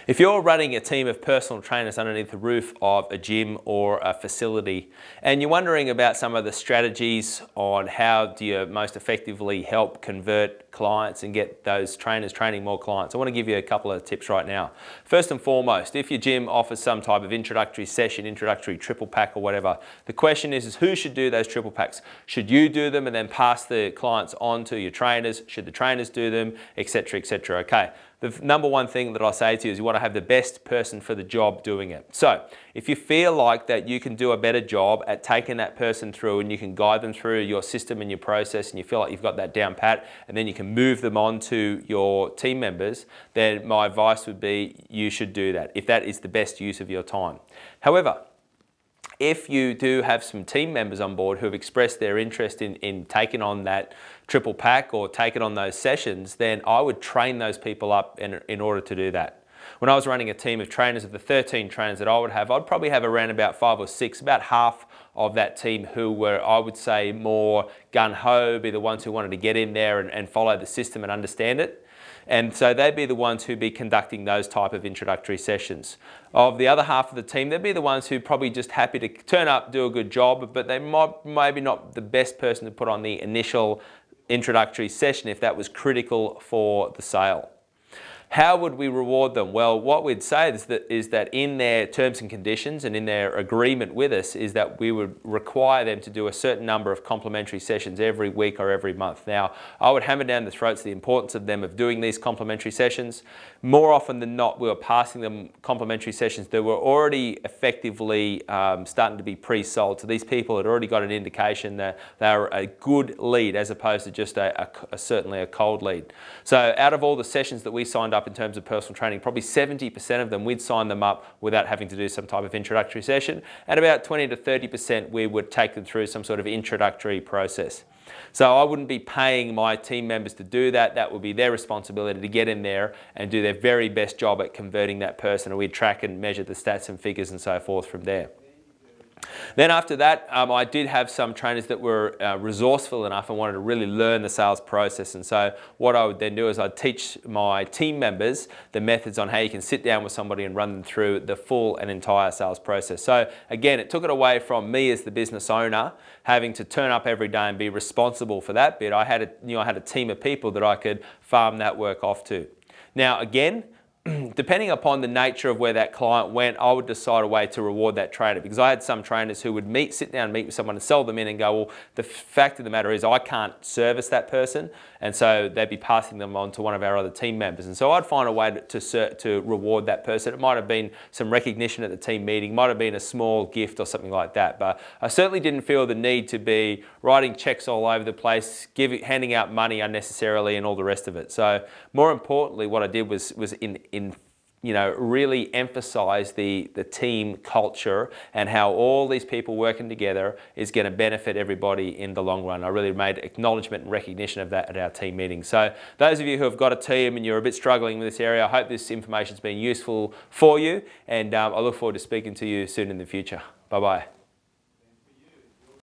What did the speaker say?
If you're running a team of personal trainers underneath the roof of a gym or a facility, and you're wondering about some of the strategies on how do you most effectively help convert clients and get those trainers training more clients, I want to give you a couple of tips right now. First and foremost, if your gym offers some type of introductory session, introductory triple pack or whatever, the question is who should do those triple packs? Should you do them and then pass the clients on to your trainers? Should the trainers do them, etc., etc.? Okay. The number one thing that I say to you is you want to have the best person for the job doing it. So if you feel like that you can do a better job at taking that person through and you can guide them through your system and your process and you feel like you've got that down pat and then you can move them on to your team members, then my advice would be you should do that if that is the best use of your time. However, if you do have some team members on board who have expressed their interest in taking on that triple pack or taking on those sessions, then I would train those people up in order to do that. When I was running a team of trainers, of the 13 trainers that I would have, I'd probably have around about 5 or 6, about half of that team who were, I would say, more gung-ho, be the ones who wanted to get in there and follow the system and understand it. And so they'd be the ones who'd be conducting those type of introductory sessions. Of the other half of the team, they'd be the ones who are probably just happy to turn up, do a good job, but they might maybe not the best person to put on the initial introductory session if that was critical for the sale. How would we reward them? Well, what we'd say is that in their terms and conditions and in their agreement with us is that we would require them to do a certain number of complimentary sessions every week or every month. Now, I would hammer down the throats the importance of them of doing these complimentary sessions. More often than not, we were passing them complimentary sessions that were already effectively starting to be pre-sold. So these people had already got an indication that they were a good lead as opposed to just certainly a cold lead. So out of all the sessions that we signed up in terms of personal training, probably 70% of them we'd sign them up without having to do some type of introductory session, and about 20 to 30% we would take them through some sort of introductory process. So I wouldn't be paying my team members to do that. That would be their responsibility to get in there and do their very best job at converting that person, and we'd track and measure the stats and figures and so forth from there. Then after that, I did have some trainers that were resourceful enough and wanted to really learn the sales process. And so what I would then do is I'd teach my team members the methods on how you can sit down with somebody and run them through the full and entire sales process. So again, it took it away from me as the business owner having to turn up every day and be responsible for that bit. I had a team of people that I could farm that work off to. Now again, depending upon the nature of where that client went, I would decide a way to reward that trainer, because I had some trainers who would sit down and meet with someone and sell them in and go, well, the fact of the matter is I can't service that person, and so they'd be passing them on to one of our other team members. And so I'd find a way to reward that person. It might have been some recognition at the team meeting, might have been a small gift or something like that, but I certainly didn't feel the need to be writing checks all over the place, handing out money unnecessarily and all the rest of it. So more importantly, what I did was really emphasize the team culture and how all these people working together is going to benefit everybody in the long run. I really made acknowledgement and recognition of that at our team meeting. So those of you who have got a team and you're a bit struggling with this area, I hope this information has been useful for you, and I look forward to speaking to you soon in the future. Bye-bye.